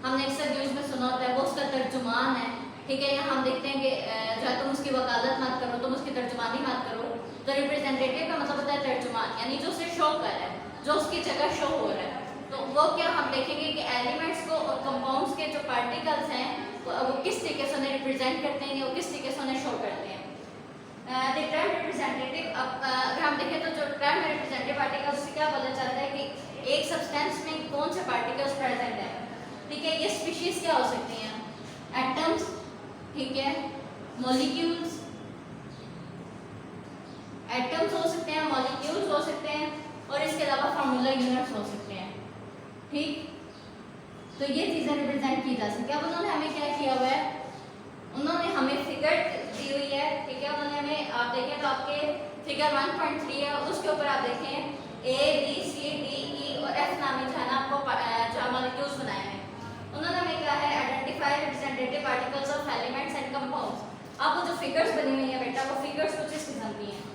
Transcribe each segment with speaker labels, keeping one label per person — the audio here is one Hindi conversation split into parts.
Speaker 1: हमने अक्सर न्यूज़ में सुना होता है, वो उसका तर्जुमान है। ठीक है, या हम देखते हैं कि जो है तुम उसकी वकालत मत करो, तुम उसकी तर्जुमानी मत करो। तो रिप्रेजेंटेटिव का मतलब होता है तर्जुमान, यानी जो उसे शो कर रहा है, जो उसकी जगह शो हो रहा है। तो वो क्या हम देखेंगे कि एलिमेंट्स को और कंपाउंड्स के जो पार्टिकल्स हैं वो किस तरीके से उन्हें रिप्रेजेंट करते हैं, वो किस तरीके से उन्हें शो करते हैं। द टर्म रिप्रेजेंटेटिव, अगर हम देखें तो जो टर्म रिप्रेजेंटेटिव पार्टिकल्स से क्या पता चलता है कि एक सब्सटेंस में कौन से पार्टिकल्स प्रेजेंट है। ठीक है, ये स्पीशीज क्या हो सकती हैं, एटम्स, ठीक है, मॉलिक्यूल्स, एटम्स हो सकते हैं, मॉलिक्यूल्स हो सकते हैं, और इसके अलावा फार्मूला यूनिट्स हो सकते हैं। ठीक, तो ये चीजें रिप्रेजेंट की जा सकती है। अब उन्होंने हमें क्या किया हुआ है, उन्होंने हमें फिगर दी हुई है। ठीक है, उन्होंने हमें, आप देखें तो आपके फिगर 1.3 है, उसके ऊपर आप देखें A B C D E और F नामी जो है ना आपको जो मॉलिक्यूल्स बनाए हैं। उन्होंने हमें कहा है identify representative particles of elements and compounds. अब वो जो फिगर्स बनी हुई है बेटा, वो फिगर्स कुछ इस किस्म की हैं।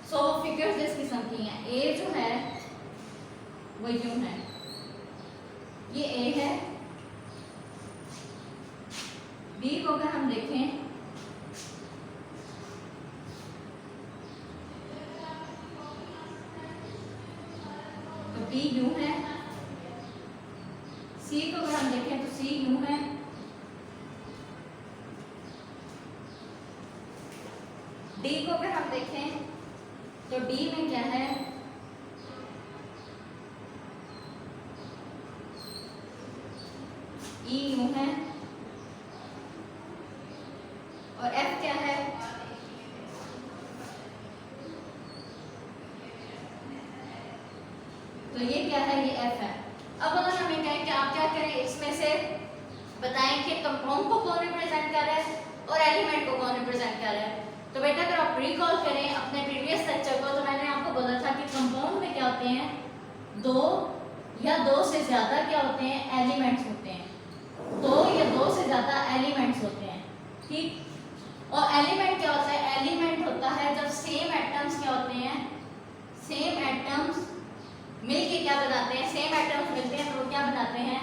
Speaker 1: सो वो फिगर्स इस किस्म की हैं। A जो है वो यूं है, ये A है। B को अगर हम देखें तो B यूं है। C को अगर हम देखें तो C यूं है। D को अगर हम देखें तो D में क्या है, E यूं है, और F क्या है, तो ये क्या है, ये F है। अब अगर हमें कहें कि आप क्या करें, इसमें से बताएं कि कंपाउंड को कौन रिप्रेजेंट कर रहा है और एलिमेंट को कौन रिप्रेजेंट कर रहा है। तो बेटा अगर आप रिकॉल करें अपने प्रीवियस लेक्चर को, तो मैंने आपको बोला था कि कंपाउंड में क्या होते हैं, दो या दो से ज्यादा क्या होते हैं, एलिमेंट्स होते हैं। दो या दो से ज्यादा एलिमेंट्स होते हैं। ठीक, और एलिमेंट क्या होता है, एलिमेंट होता है जब सेम एटम्स क्या होते हैं, सेम एटम्स मिलके क्या बनाते हैं, सेम एटम्स मिलते हैं तो वो क्या बनाते हैं,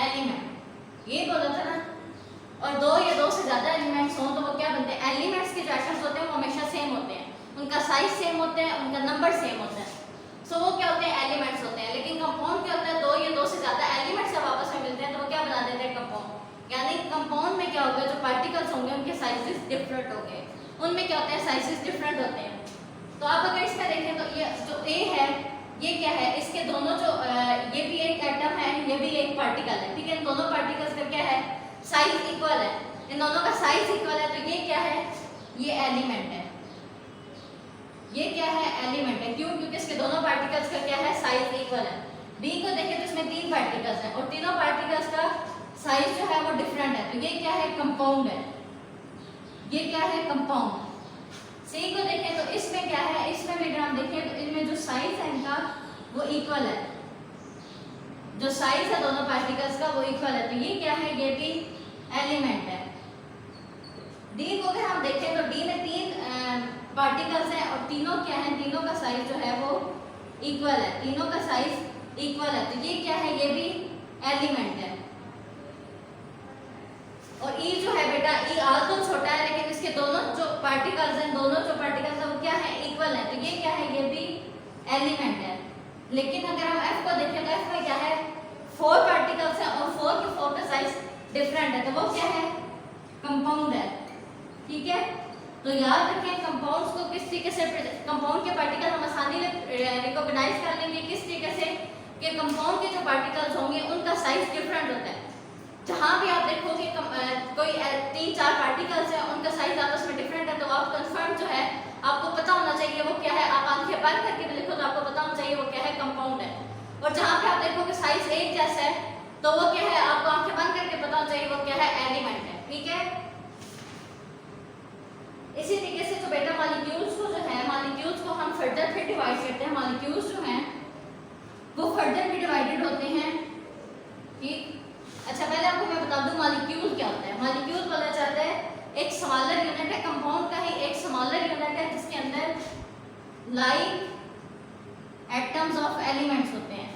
Speaker 1: एलिमेंट। ये बोला था ना। और दो या दो से ज्यादा एलिमेंट्स हों तो वो क्या बनते हैं, एलिमेंट्स के जो एटम्स होते हैं वो हमेशा सेम होते हैं, उनका साइज सेम होता है, उनका नंबर सेम होता है। सो वो क्या होते हैं, एलिमेंट्स होते हैं। लेकिन कंपाउंड क्या होता है, दो या दो से ज्यादा एलिमेंट्स जब आपस में मिलते हैं तो वो क्या बना देते हैं, कंपाउंड। यानी कंपाउंड में क्या होगा, जो पार्टिकल्स होंगे उनके साइजेस डिफरेंट होंगे, उनमें क्या होते हैं, साइजेस डिफरेंट होते हैं। तो आप अगर इसमें देखें तो ये जो A है, ये क्या है, इसके दोनों जो ये भी एक एटम है, ये भी एक पार्टिकल है। ठीक है, इन दोनों पार्टिकल्स का क्या है, साइज इक्वल है, इन दोनों का साइज इक्वल है। तो ये क्या है, ये एलिमेंट है। ये क्या है, एलिमेंट है। क्यों, क्योंकि इसके दोनों पार्टिकल्स का क्या है, साइज इक्वल है। B को देखें तो इसमें 3 पार्टिकल्स हैं और तीनों पार्टिकल्स का साइज जो है वो डिफरेंट है। तो ये क्या है, कंपाउंड है। ये क्या है, कंपाउंड। C को देखें तो इसमें क्या है, इसमें भी अगर हम देखें तो इनमें जो साइज है इनका वो इक्वल है, जो साइज है दोनों पार्टिकल्स का वो इक्वल है। तो ये क्या है, ये भी एलिमेंट है। D को अगर हम देखें तो D में 3 पार्टिकल्स हैं और तीनों क्या है, तीनों का साइज जो है वो इक्वल है, तीनों का साइज इक्वल है। तो ये क्या है, ये भी एलिमेंट है। और E जो है बेटा, E आल तो छोटा है लेकिन इसके दोनों जो पार्टिकल्स हैं, दोनों जो पार्टिकल्स हैं वो क्या है, इक्वल है। तो ये क्या है, ये भी एलिमेंट है। लेकिन अगर हम F को देखें तो F में क्या है, 4 पार्टिकल्स हैं और 4 के 4 का साइज डिफरेंट है। तो वो क्या है, कंपाउंड है। ठीक है, तो याद रखें कंपाउंड्स को किस तरीके से, कंपाउंड के पार्टिकल हम आसानी से रिकॉग्नाइज कर लेंगे किस तरीके से, कि कंपाउंड के जो पार्टिकल्स होंगे उनका साइज डिफरेंट होता है। जहां भी आप देखोगे कोई 3-4 पार्टिकल्स हैं, उनका साइज आपस में डिफरेंट है, तो आप कंफर्म जो है आपको पता होना चाहिए वो क्या है। आप आंखें बंद करके भी लिखो तो आपको पता होना चाहिए वो क्या है, कंपाउंड है। और जहां पे आप देखोगे साइज एक जैसा है तो वो क्या है, आपको आंखें बंद करके पता होना चाहिए वो क्या है, एलिमेंट है। ठीक है, इसी तरीके से जो बेटा मॉलिक्यूल्स को जो है, मॉलिक्यूल्स को हम फर्दर फिर डिवाइड करते हैं। मॉलिक्यूल्स जो हैं वो फर्दर भी डिवाइडेड होते हैं। ठीक, अच्छा पहले आपको मैं बता दूं मॉलिक्यूल क्या होता है। मॉलिक्यूल बोला जाता है एक स्मॉलर यूनिट है, कंपाउंड का ही एक स्मॉलर यूनिट है जिसके अंदर लाइक एटम्स ऑफ एलिमेंट्स होते हैं।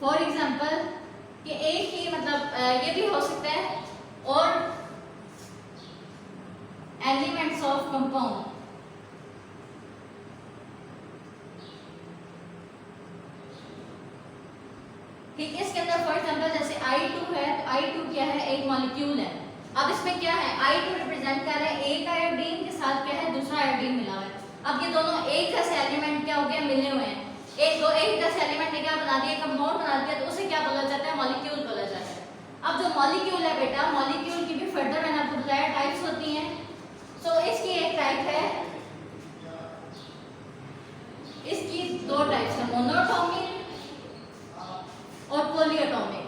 Speaker 1: फॉर एग्जांपल कि एक ही मतलब ये भी हो सकता है और एलिमेंट्स ऑफ कंपाउंड, ठीक है। इसके अंदर फॉर एग्जांपल जैसे I2 है, तो I2 क्या है, एक मॉलिक्यूल है। अब इसमें क्या है, I2 रिप्रेजेंट कर रहा है एक आयोडीन के साथ क्या है, दूसरा आयोडीन मिला हुआ है। अब ये दोनों एक जैसे एलिमेंट क्या हो गया, मिले हुए हैं। एक जैसे एलिमेंट ने क्या बना दिया, कंपाउंड बना दिया, तो उसे क्या बोला जाता है, मॉलिक्यूल बोला जाता है। अब जो मॉलिक्यूल है बेटा, मॉलिक्यूल की भी फर्दर मैंने आपको बताया टाइप्स होती हैं। सो इसकी एक टाइप है, इसकी दो टाइप्स है, मोनोटॉमिक और पॉलीएटॉमिक।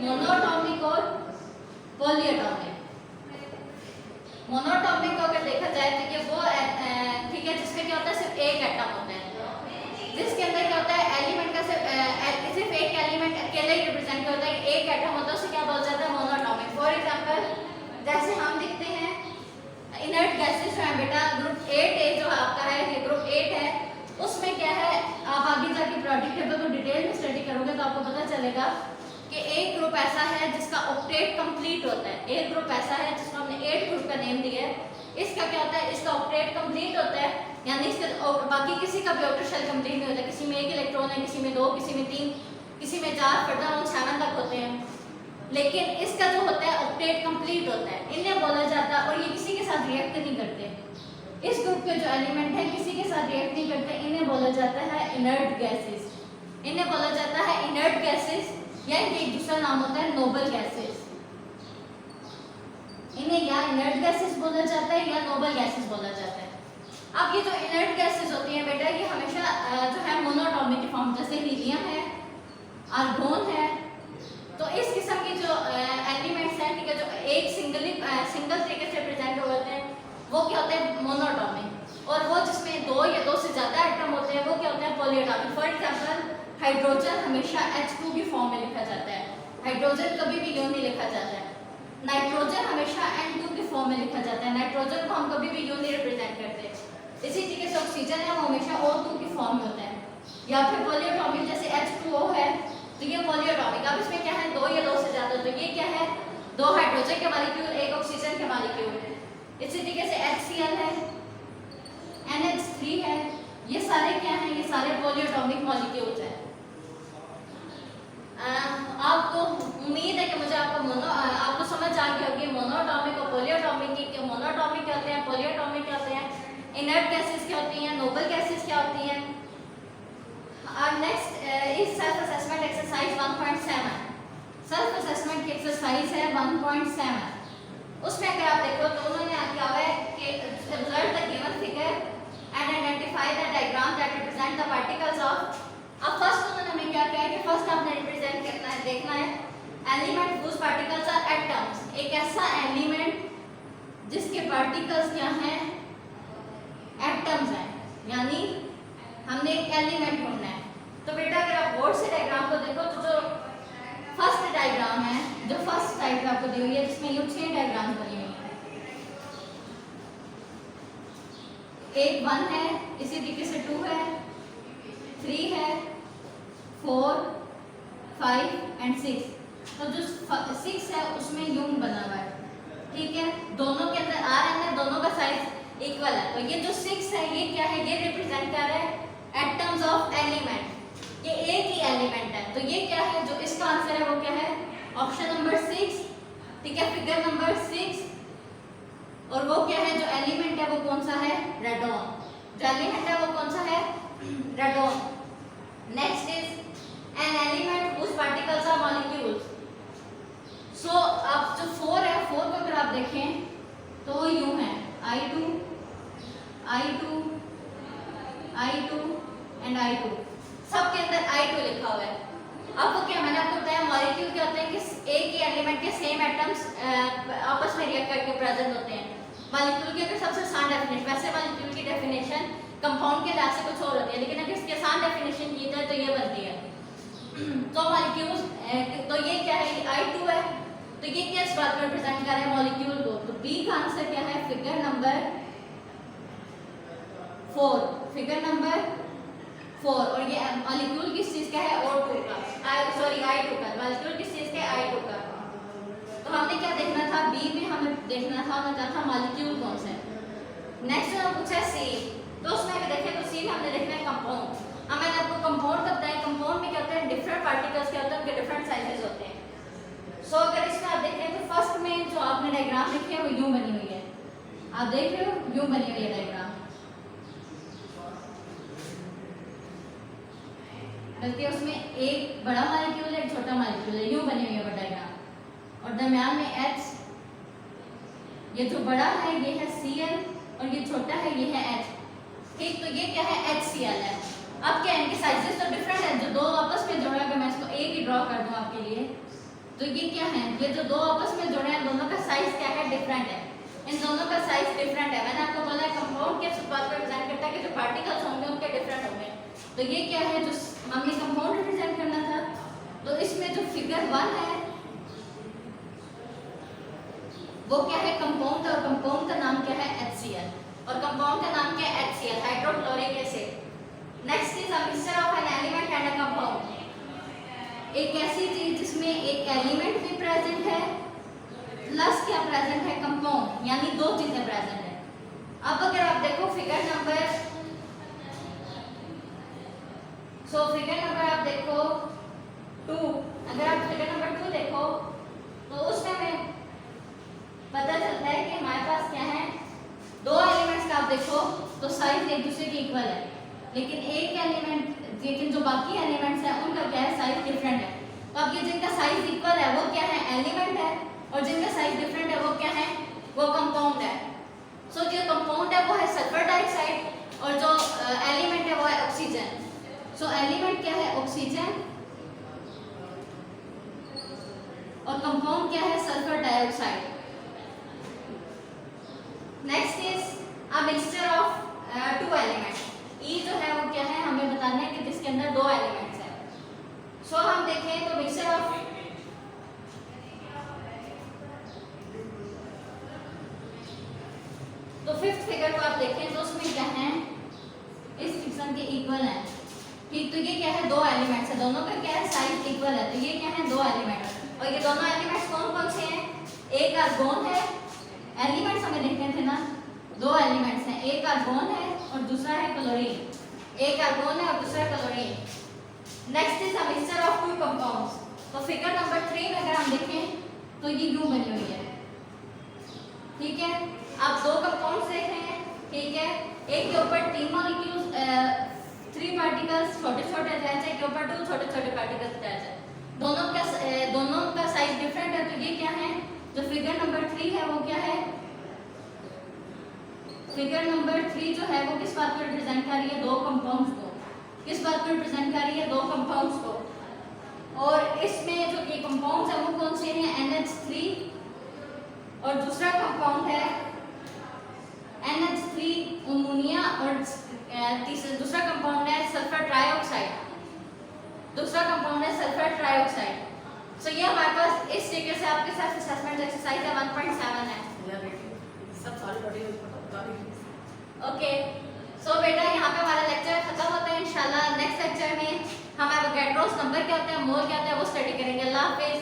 Speaker 1: मोनोटॉमिक और पॉलीएटॉमिक। मोनोटॉमिक को अगर देखा जाए तो ये वो ठीक है जिसमें क्या होता है, सिर्फ एक एटम होता है, जिसके अंदर क्या होता है, एलिमेंट का सिर्फ एक एलिमेंट अकेले ही रिप्रेजेंट होता है, एक एटम होता है, उसे क्या बोला जाता है, मोनोटॉमिक। फॉर एग्जांपल जैसे हम देखते हैं इनर्ट गैसेस जो है बेटा, ग्रुप 8A जो आपका है, ये ग्रुप 8 है, उसमें क्या है, आप आगे जाके प्रोडक्ट टेबल को डिटेल में स्टडी करोगे तो आपको पता चलेगा कि एक ग्रुप ऐसा है जिसका ऑक्टेट कंप्लीट होता है। एक ग्रुप ऐसा है जिसको हमने 8 ग्रुप का नेम दिया है, इसका क्या होता है, इसका ऑक्टेट कंप्लीट होता है, यानी इसके बाकी किसी का भी आउटर शेल कंप्लीट नहीं होता। किसी में एक इलेक्ट्रॉन है, किसी में 2, किसी में 3, किसी में 4, फर्दर ऑन 7 तक होते हैं, लेकिन इसका जो होता है ऑक्टेट कंप्लीट होता है, इन्हें बोला जाता है। और ये किसी के साथ रिएक्ट नहीं करते, इस ग्रुप के जो एलिमेंट है किसी के साथ रिएक्ट नहीं करते, इन्हें बोला जाता है इनर्ट गैसेस। इन्हें बोला जाता है इनर्ट गैसेस, या इनका एक दूसरा नाम होता है नोबल गैसेस। इन्हें या इनर्ट गैसेस बोला जाता है या नोबल गैसेस बोला जाता है। अब ये जो इनर्ट गैसेस होती हैं बेटा, ये हमेशा जो है मोनोटॉमिक के फॉर्म, जैसे हीलियम है, आर्गोन है, तो इस किस्म के जो एलिमेंट्स हैं, ठीक है, जो एक सिंगल तरीके से प्रेजेंट होते हैं, वो क्या होते हैं, मोनोटॉमिक। और वो जिसमें 2 या 2 से ज्यादा एटम होते हैं, वो क्या होते हैं, पॉलीएटॉमिक। फॉर एग्जांपल हाइड्रोजन हमेशा H2 की फॉर्म में लिखा जाता है, हाइड्रोजन कभी भी यूं नहीं लिखा जाता है। नाइट्रोजन हमेशा N2 की फॉर्म में लिखा जाता है, नाइट्रोजन को हम कभी भी यूं नहीं रिप्रेजेंट करते। इसी तरीके से ऑक्सीजन है, वो हमेशा O2 की फॉर्म में होता है। या फिर पॉलीएटॉमिक जैसे H2O है, तो ये पॉलीएटॉमिक। अब इसमें क्या है, 2 या 2 से ज्यादा, तो ये क्या है, 2 हाइड्रोजन के मॉलिक्यूल, एक ऑक्सीजन के मॉलिक्यूल। इसी तरीके से HCl है, NH3 है, ये सारे क्या हैं, ये सारे पॉलीएटॉमिक मॉलिक्यूल्स हैं। आपको उम्मीद है कि मुझे आपको समझ आ गई होगी मोनोटॉमिक और पॉलीएटॉमिक की। मोनोटॉमिक क्या होते हैं, पॉलीएटॉमिक क्या होते हैं, इनर्ट गैसेस क्या होती हैं, नोबल गैसेस क्या होती हैं। Next is self assessment exercise 1.7। Self assessment की एक्सरसाइज है 1.7। उसमें अगर आप देखो तो उन्होंने क्या हुआ है कि observe the given figure and identify the diagram that represent the particles of। अब फर्स्ट उन्होंने हमें क्या कहा है कि फर्स्ट आपने रिप्रेजेंट करना है, देखना है element whose particles are atoms। एक ऐसा एलिमेंट जिसके पार्टिकल्स क्या हैं, एटम्स हैं, यानी हमने एक एलिमेंट ढूंढना है। तो बेटा अगर आप बोर्ड से डायग्राम को देखो तो जो फर्स्ट डायग्राम है, जो फर्स्ट डायग्राम आपको दी हुई है, जिसमें ये 6 डायग्राम बनी हुई है, एक 1 है, इसी तरीके से 2 है, 3 है, 4, 5 एंड 6। तो जो 6 है उसमें यूं बना हुआ है, ठीक है, दोनों के अंदर Rn है, दोनों का साइज इक्वल है। तो ये जो 6 है ये क्या है, ये रिप्रेजेंट कर रहा है एटम्स ऑफ एलिमेंट, ये एक ही एलिमेंट है। तो ये क्या है, जो इसका आंसर है वो क्या है, ऑप्शन नंबर 6, ठीक है, फिगर नंबर 6। और वो क्या है, जो एलिमेंट है वो कौन सा है, रेडॉन। जो एलिमेंट है वो कौन सा है, radon. Next is an element whose particles are molecules। सो अब जो 4 है, 4 को अगर आप देखें तो यूं है I2 एंड I2, सबके अंदर I2 लिखा हुआ है। आपको क्या, मैंने आपको बताया मॉलिक्यूल क्या होते हैं कि एक ही एलिमेंट के सेम एटम्स आपस में रिएक्ट करके प्रेजेंट होते हैं। मॉलिक्यूल की अगर सबसे आसान डेफिनेशन, वैसे मॉलिक्यूल की डेफिनेशन कंपाउंड के लिहाज से कुछ और होती है, लेकिन अगर इसकी आसान डेफिनेशन की जाए तो ये बनती है। तो मॉलिक्यूल्स, तो ये क्या है, I2 है, तो ये किस बात को रिप्रेजेंट कर रहे हैं, मॉलिक्यूल को। तो बी का आंसर क्या है, फिगर नंबर 4, फिगर नंबर 4 और ये मॉलिक्यूल किस चीज का है O2 का, I2 का, मॉलिक्यूल किस चीज का है I2 का। तो हमने क्या देखना था, बी में हमें देखना था, हमें क्या था, मॉलिक्यूल कौन सा है। नेक्स्ट हमें पूछा सी, तो उसमें अगर देखें तो सी में हमने देखना है कंपाउंड। अब मैंने आपको कंपाउंड का बताया, कंपाउंड में क्या होता है, डिफरेंट पार्टिकल्स क्या होते हैं, उनके डिफरेंट साइजेस होते हैं। सो अगर इसमें आप देखें तो फर्स्ट में जो आपने डायग्राम लिखी है वो यूं बनी हुई है, आप देख रहे हो यूं बनी हुई है डायग्राम, बल्कि उसमें एक बड़ा मॉलिक्यूल है, एक छोटा मॉलिक्यूल है, यूं बनी हुई है वो डायग्राम, और दरमियान में H, ये जो बड़ा है ये है Cl और ये छोटा है ये है H, ठीक। तो ये क्या है, HCl है। अब क्या है, इनके साइजेस तो डिफरेंट है, जो दो आपस में जुड़े, अगर मैं इसको एक ही ड्रॉ कर दूं आपके लिए, तो ये क्या है, ये जो दो आपस में जुड़े हैं दोनों का साइज क्या है, डिफरेंट है, इन दोनों का साइज डिफरेंट है। मैंने आपको बोला है कंपाउंड किस बात पर रिप्रेजेंट करता है कि जो पार्टिकल्स होंगे उनके डिफरेंट होंगे। तो ये क्या है, जो हमने कंपाउंड रिप्रेजेंट करना था, तो इसमें जो फिगर 1 है वो क्या है, कंपाउंड, और कंपाउंड का नाम क्या है, HCl, और कंपाउंड का नाम क्या है, HCl, hydrochloric acid. Next is a mixture of an element and a compound, एक ऐसी चीज जिसमें एक एलिमेंट भी प्रेजेंट है प्लस क्या प्रेजेंट है, कंपाउंड, यानी दो चीजें प्रेजेंट है। अब अगर आप देखो फिगर नंबर, फिगर नंबर आप देखो 2, अगर आप फिगर नंबर 2 देखो तो उसमें हमें पता चलता है कि हमारे पास क्या है, दो एलिमेंट्स का आप देखो तो साइज एक दूसरे के इक्वल है, लेकिन एक एलिमेंट, लेकिन जो बाकी एलिमेंट्स हैं उनका क्या है, साइज डिफरेंट है। तो अब ये जिनका साइज इक्वल है वो क्या है, एलिमेंट है, और जिनका साइज डिफरेंट है वो क्या है, वो कंपाउंड है। सो जो कंपाउंड है वो है सल्फर डाइऑक्साइड और जो एलिमेंट है वो है ऑक्सीजन। सो एलिमेंट क्या है, ऑक्सीजन, और कंपाउंड क्या है, sulphur dioxide. Next is a mixture of 2 elements, ई जो है वो क्या है, हमें बताना है कि जिसके अंदर 2 एलिमेंट्स हैं। सो हम देखें तो मिक्सचर ऑफ, तो फिफ्थ फिगर को आप देखें तो उसमें क्या है, इस फिक्शन के इक्वल है, ठीक। तो ये क्या है, 2 एलिमेंट्स है, दोनों का क्या है, साइज इक्वल है, तो ये क्या है, 2 एलिमेंट्स, और ये दोनों एलिमेंट्स कौन कौन से हैं, एक आर्गोन है, एलिमेंट्स हमें देखने थे ना, 2 एलिमेंट्स हैं, एक आर्गोन है और दूसरा है क्लोरीन, एक आर्गोन है और दूसरा chlorine. Next is a mixture of 2 compounds, तो फिगर नंबर 3 में अगर हम देखें तो ये यूं बनी हुई है, ठीक है। आप 2 कंपाउंड्स देख रहे हैं, ठीक है, एक के ऊपर 3 मॉलिक्यूल्स, 3 पार्टिकल्स छोटे छोटे अटैच है, के ऊपर 2 छोटे छोटे पार्टिकल्स अटैच है, दोनों का साइज डिफरेंट है। तो ये क्या है, जो फिगर नंबर 3 है वो क्या है, फिगर नंबर 3 जो है वो किस बात को रिप्रेजेंट कर रही है, 2 कंपाउंड्स को, किस बात को रिप्रेजेंट कर रही है, 2 कंपाउंड्स को। और इसमें जो ये कंपाउंड्स हैं वो कौन से हैं, NH3, और दूसरा कंपाउंड है NH3 अमोनिया, और दूसरा कंपाउंड है सल्फर ट्राइऑक्साइड, दूसरा कंपाउंड है सल्फर ट्राइऑक्साइड। सो ये हमारे पास इस तरीके से आपके साथ असेसमेंट एक्सरसाइज 1.7 है। ओके, सो बेटा यहाँ पे हमारा लेक्चर खत्म होता है। इंशाल्लाह नेक्स्ट लेक्चर में हम एवोगैड्रोस नंबर क्या होता है, मोल क्या होता है, वो स्टडी करेंगे। अल्लाह हाफिज।